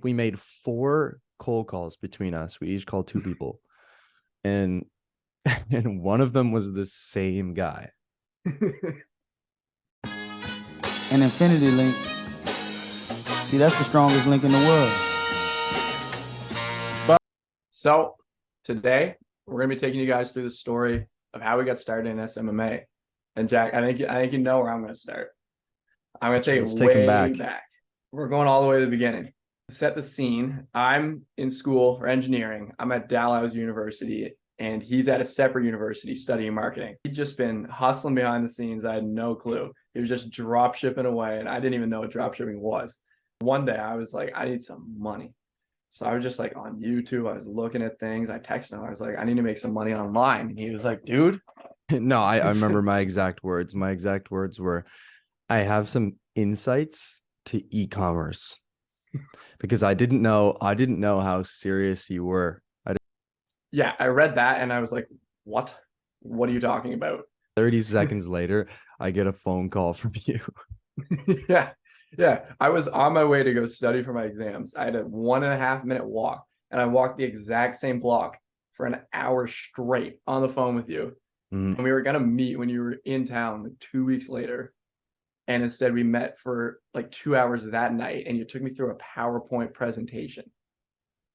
We made 4 cold calls between us. We each called 2 people. And and one of them was the same guy. An infinity link. See, that's the strongest link in the world. So today we're gonna be taking you guys through the story of how we got started in SMMA. And Jack, I think you know where I'm gonna start. I'm gonna take it way back. We're going all the way to the beginning. To set the scene, I'm in school for engineering. I'm at Dalhousie University, and he's at a separate university studying marketing. He'd just been hustling behind the scenes. I had no clue. He was just drop shipping away, and I didn't even know what drop shipping was. One day I was like, I need some money. So I was just like on YouTube. I was looking at things. I texted him. I was like, I need to make some money online. And he was like, dude. No, I remember my exact words. My exact words were, I have some insights to e-commerce. Because I didn't know how serious you were. Yeah, I read that and I was like, what? What are you talking about? 30 seconds later, I get a phone call from you. Yeah. I was on my way to go study for my exams. I had a 1.5 minute walk, and I walked the exact same block for an hour straight on the phone with you. Mhm. And we were gonna meet when you were in town like 2 weeks later. And instead we met for like 2 hours that night, and you took me through a PowerPoint presentation.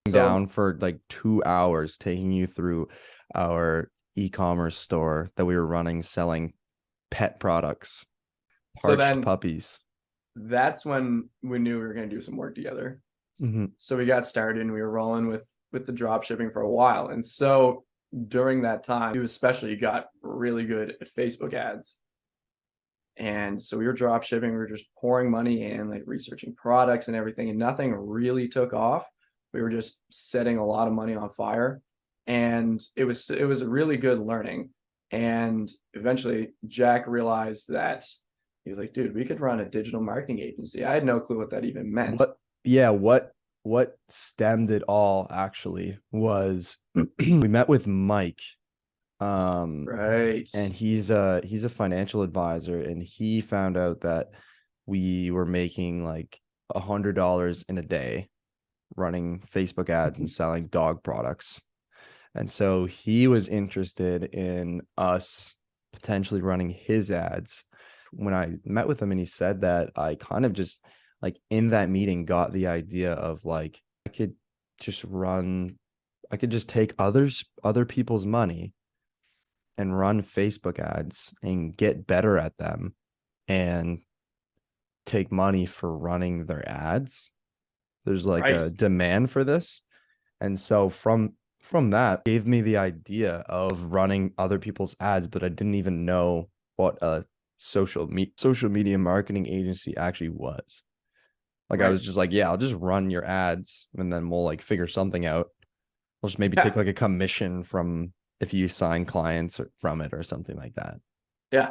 Down for like 2 hours, taking you through our e-commerce store that we were running, selling pet products, parched puppies. That's when we knew we were going to do some work together. Mm-hmm. So we got started, and we were rolling with the drop shipping for a while. And so during that time, you especially got really good at Facebook ads. And so we were drop shipping, we were just pouring money in, like researching products and everything, and nothing really took off. We were just setting a lot of money on fire, and it was a really good learning. And eventually Jack realized that he was like, dude, we could run a digital marketing agency. I had no clue what that even meant. What stemmed it all actually was we met with Mike. Right. And he's a financial advisor, and he found out that we were making like $100 in a day running Facebook ads and selling dog products. And so he was interested in us potentially running his ads. When I met with him and he said that, I kind of just like in that meeting got the idea of like I could just take other people's money and run Facebook ads and get better at them and take money for running their ads. There's like a demand for this. And so from that gave me the idea of running other people's ads, but I didn't even know what a social media marketing agency actually was. Like I was just like, yeah, I'll just run your ads and then we'll like figure something out. We'll just maybe take like a commission from if you sign clients from it or something like that. Yeah.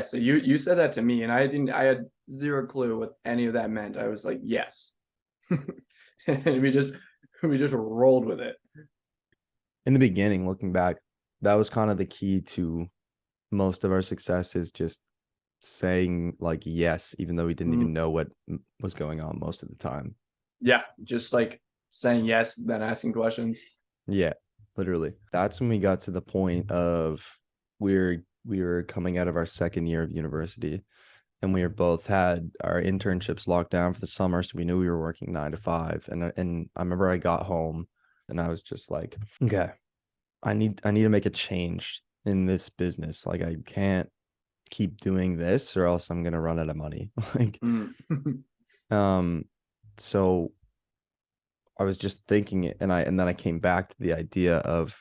So you said that to me, and I had zero clue what any of that meant. I was like, yes. And we just rolled with it. In the beginning, looking back, that was kind of the key to most of our success, is just saying like yes, even though we didn't even know what was going on most of the time. Yeah, just like saying yes, then asking questions. Yeah, literally. That's when we got to the point of we were coming out of our second year of university, and we were both had our internships locked down for the summer, so we knew we were working 9 to 5. And I remember I got home and I was just like, okay, I need to make a change in this business. Like I can't keep doing this or else I'm gonna run out of money. Like so I was just thinking it, and then I came back to the idea of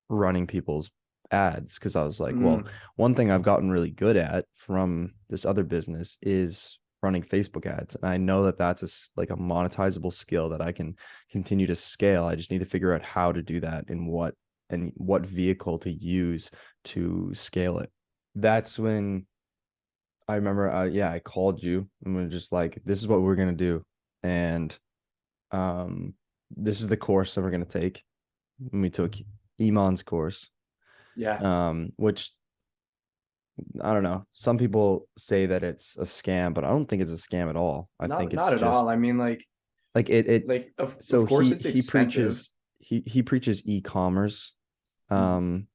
running people's ads, because I was like, well, one thing I've gotten really good at from this other business is running Facebook ads, and I know that that's like a monetizable skill that I can continue to scale. I just need to figure out how to do that and what vehicle to use to scale it. That's when I remember I called you and we were just like, this is what we're gonna do, and this is the course that we're gonna take. And we took Iman's course. Which I don't know. Some people say that it's a scam, but I don't think it's a scam at all. I think it's not at all. I mean, like, Like it Like so of course it's expensive. he preaches e-commerce, Mhm. um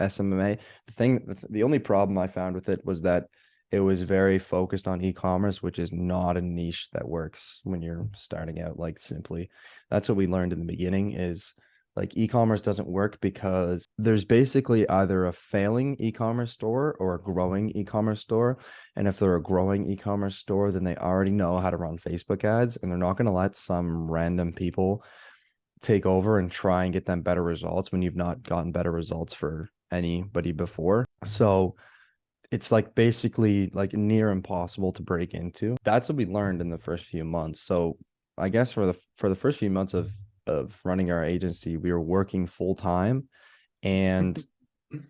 SMMA. The only problem I found with it was that it was very focused on e-commerce, which is not a niche that works when you're starting out. Like simply, that's what we learned in the beginning is like e-commerce doesn't work because there's basically either a failing e-commerce store or a growing e-commerce store. And if they're a growing e-commerce store, then they already know how to run Facebook ads, and they're not going to let some random people take over and try and get them better results when you've not gotten better results for anybody before. So it's like basically like near impossible to break into. That's what we learned in the first few months. So I guess for the first few months of running our agency, we were working full time and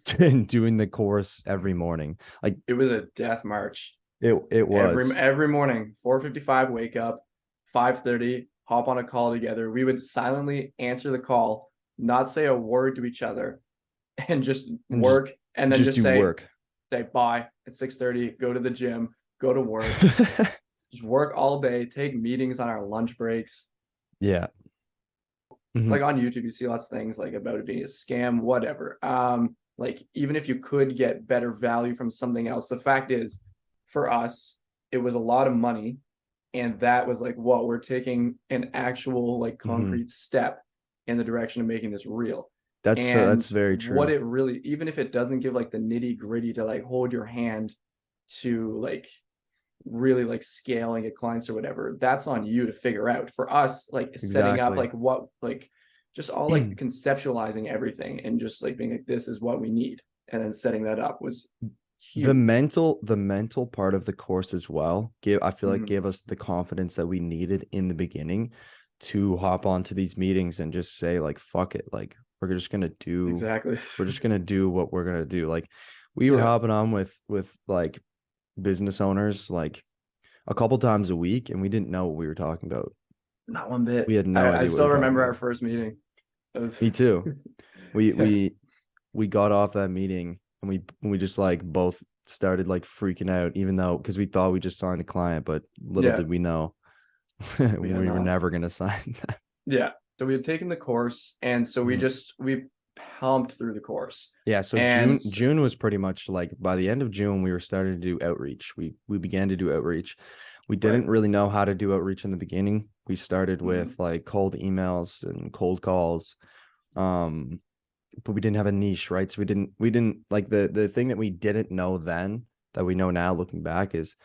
doing the course every morning. Like It was a death march. it was. Every morning, 4:55 wake up, 5:30 hop on a call together. We would silently answer the call, not say a word to each other, and just And just work, and then just just do work. say bye at 6:30, go to the gym, go to work, just work all day, take meetings on our lunch breaks. Yeah. Mhm. Like on YouTube, you see lots of things like about it being a scam, whatever. Like even if you could get better value from something else, the fact is, for us, it was a lot of money, and that was like, whoa, we're taking an actual like Mhm. concrete step in the direction of making this real. That's And very what true. it really, even if it doesn't give like the nitty gritty to like hold your hand to like really like scaling at clients or whatever, that's on you to figure out. For us, like setting up Exactly. like what like just all like conceptualizing everything and just like being like, this is what we need, and then setting that up was huge. The mental part of the course as well give I feel like Mhm. gave us the confidence that we needed in the beginning to hop onto these meetings and just say like fuck it, like Exactly. we're just gonna do what we're gonna do. Like we were Yeah. hopping on with like business owners like a couple times a week, and we didn't know what we were talking about. Not one bit. We had no I idea what we still were talking remember our about. first meeting. It was, Me too. we yeah. we we got off that meeting and we just like both started like freaking out, even though because we thought we just signed a client, but little Yeah. did we know We had we were not. never gonna sign that. Yeah. So we had taken the course, and so Mhm. we pumped through the course. Yeah, so And June was pretty much like by the end of June we were starting to do outreach. We began to do outreach. We right. didn't really know how to do outreach in the beginning. We started with Mhm. like cold emails and cold calls. Um, but we didn't have a niche, right? So we didn't like the thing that we didn't know then that we know now looking back is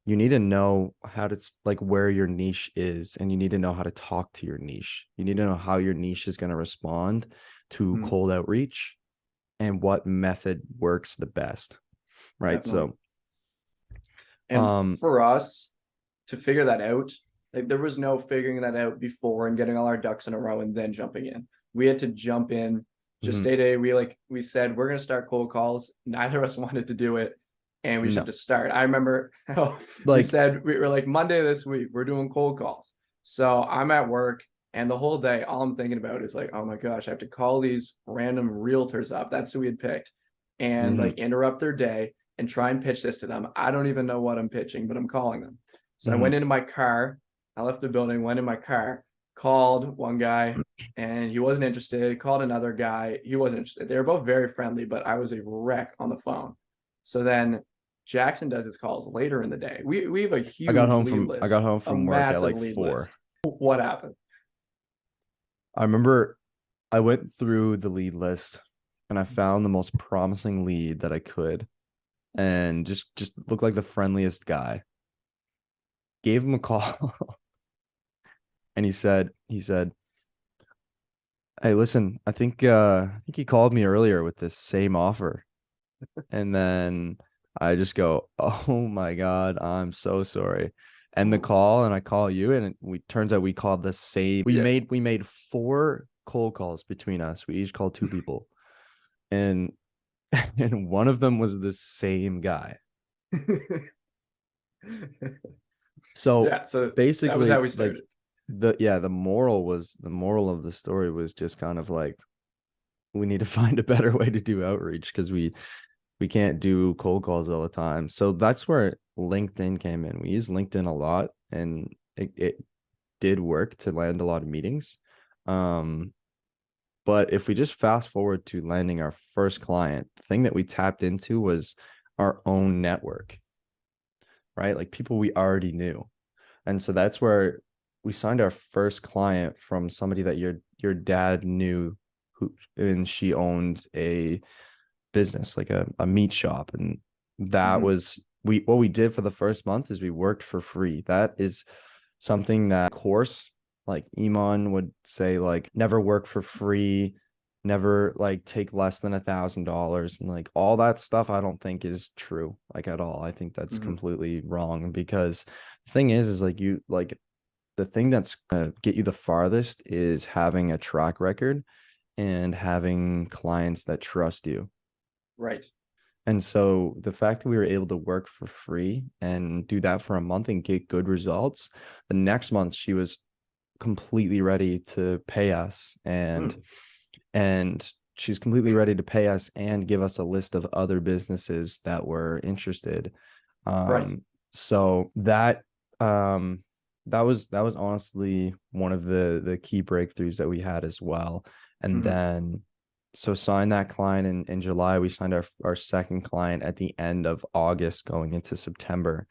you need to know how to like where your niche is, and you need to know how to talk to your niche. You need to know how your niche is going to respond to Mhm. cold outreach and what method works the best, right? Definitely. So And um for us to figure that out, like there was no figuring that out before and getting all our ducks in a row and then jumping in. We had to jump in just mhm, day to day. We said we're gonna start cold calls. Neither of us wanted to do it, and we should no, just start. I remember how we like said we were like, Monday this week we're doing cold calls. So I'm at work, and the whole day all I'm thinking about is like, oh my gosh, I have to call these random realtors up. That's who we had picked, and mhm, like interrupt their day and try and pitch this to them. I don't even know what I'm pitching, but I'm calling them. So I mhm, went into my car. I left the building, went in my car, called one guy, and he wasn't interested. Called another guy. He wasn't interested. They were both very friendly, but I was a wreck on the phone. So then Jackson does his calls later in the day. We have a huge lead I got list, home a from work at massive like lead 4. list. What happened? I remember I went through the lead list and I found the most promising lead that I could and just looked like the friendliest guy. Gave him a call and he said, "Hey, listen, I think he called me earlier with this same offer." And then I just go, "Oh my God, I'm so sorry." End the call and I call you and we turns out we called the same. Yeah. We made 4 cold calls between us. We each called 2 people. And and one of them was the same guy. So Yeah. So that was basically how we like started. the moral of the story was just kind of like we need to find a better way to do outreach because we can't do cold calls all the time. So that's where LinkedIn came in. We use LinkedIn a lot, and it did work to land a lot of meetings. But if we just fast forward to landing our first client, the thing that we tapped into was our own network, right? Like people we already knew. And so that's where we signed our first client from somebody that your dad knew, who, and she owned a business, like a meat shop. And that was what we did for the first month is we worked for free. That is something that, of course, like Iman would say, like never work for free, never like take less than $1,000, and like all that stuff. I don't think is true, like at all. I think that's completely wrong, because the thing is like you like the thing that's gonna get you the farthest is having a track record and having clients that trust you. Right. And so the fact that we were able to work for free and do that for a month and get good results, the next month she was completely ready to pay us, and she's completely ready to pay us and give us a list of other businesses that were interested. Right. So that was honestly one of the key breakthroughs that we had as well. And then so signed that client in July. We signed our second client at the end of August going into September.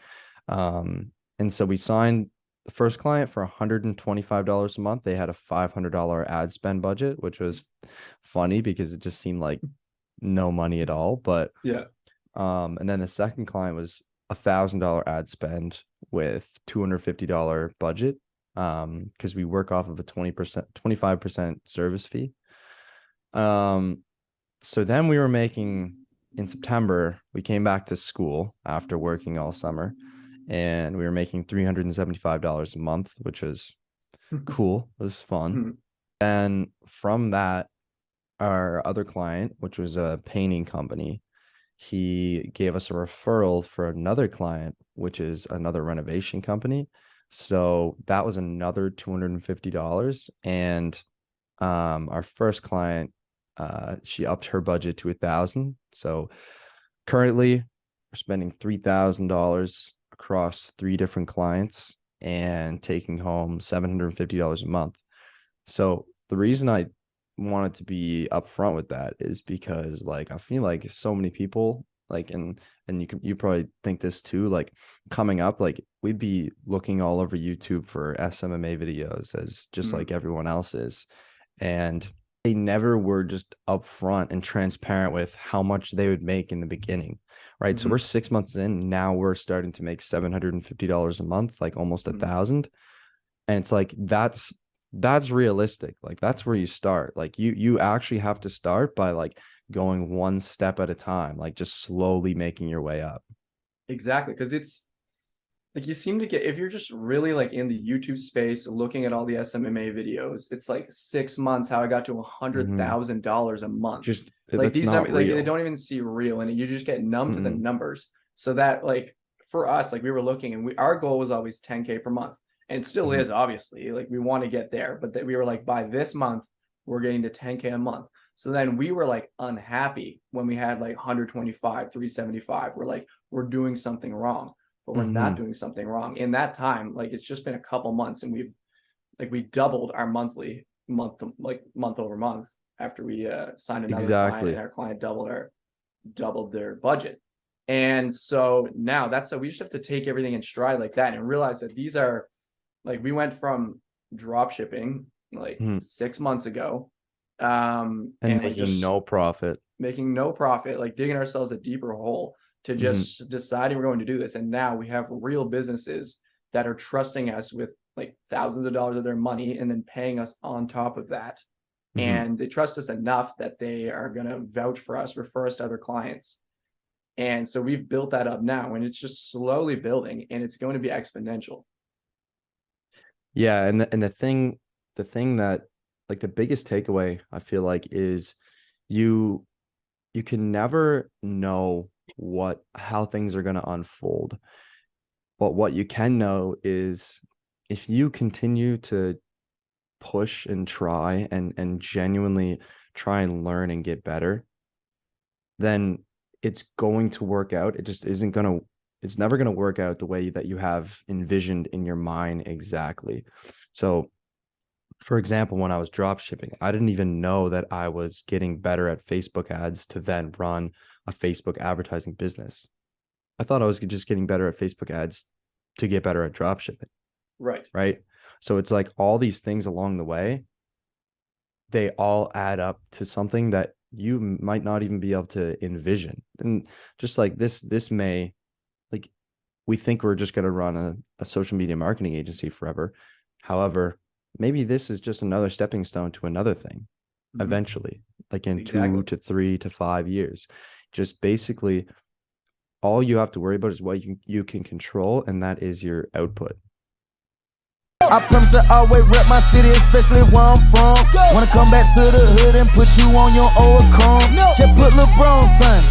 And so we signed the first client for $125 a month. They had a $500 ad spend budget, which was funny because it just seemed like no money at all. But Yeah. and then the second client was $1,000 ad spend with $250 budget. Because we work off of a 20%, 25% service fee. So then we were making in September, we came back to school after working all summer, and we were making $375 a month, which was cool. It was fun. And from that, our other client, which was a painting company, he gave us a referral for another client, which is another renovation company. So that was another $250. And our first client, she upped her budget to 1,000. So currently we're spending $3,000 across 3 different clients and taking home $750 a month. So the reason I wanted to be upfront with that is because like I feel like so many people like and you probably think this too, like coming up, like we'd be looking all over YouTube for SMMA videos as just like everyone else is. And they never were just upfront and transparent with how much they would make in the beginning. Right. So we're 6 months in. Now we're starting to make $750 a month, like almost 1,000. And it's like that's realistic. Like that's where you start. Like you actually have to start by like going one step at a time, like just slowly making your way up. Exactly. Because it's like you seem to get, if you're just really like in the YouTube space looking at all the SMMA videos, it's like 6 months how I got to $100,000 a month. Just Like that's these not numbers, like they real. don't even see real, and you just get numb to the numbers. So that like for us, like we were looking, and our goal was always 10K per month, and it still is obviously. Like we want to get there, but that we were like by this month we're getting to 10K a month. So then we were like unhappy when we had like 125, 375. We're like, we're doing something wrong, but we're not doing something wrong. In that time, like it's just been a couple months, and we doubled our monthly month over month after we signed another client, and Exactly. our client doubled their budget. And so now that's so we just have to take everything in stride like that and realize that these are like we went from drop shipping like 6 months ago, And and like making just no profit. making no profit, like digging ourselves a deeper hole to just deciding we're going to do this. And now we have real businesses that are trusting us with like thousands of dollars of their money and then paying us on top of that. And they trust us enough that they are going to vouch for us, refer us to other clients. And so we've built that up now, and it's just slowly building, and it's going to be exponential. Yeah, and the thing that like the biggest takeaway I feel like is you you can never know how things are going to unfold. But what you can know is if you continue to push and try and genuinely try and learn and get better, then it's going to work out. It just isn't going to It's never going to work out the way that you have envisioned in your mind exactly. So, for example, when I was drop shipping, I didn't even know that I was getting better at Facebook ads to then run a Facebook advertising business. I thought I was just getting better at Facebook ads to get better at drop shipping. Right. Right. So it's like all these things along the way, they all add up to something that you might not even be able to envision. And just like this may, like, we think we're just going to run a social media marketing agency forever. However, maybe this is just another stepping stone to another thing eventually, like in 2 to 3 to 5 years. Just basically all you have to worry about is what you can control, and that is your output. I promise to always rep my city, especially where I'm from. Wanna come back to the hood and put you on your old chrome. Just put LeBron, son.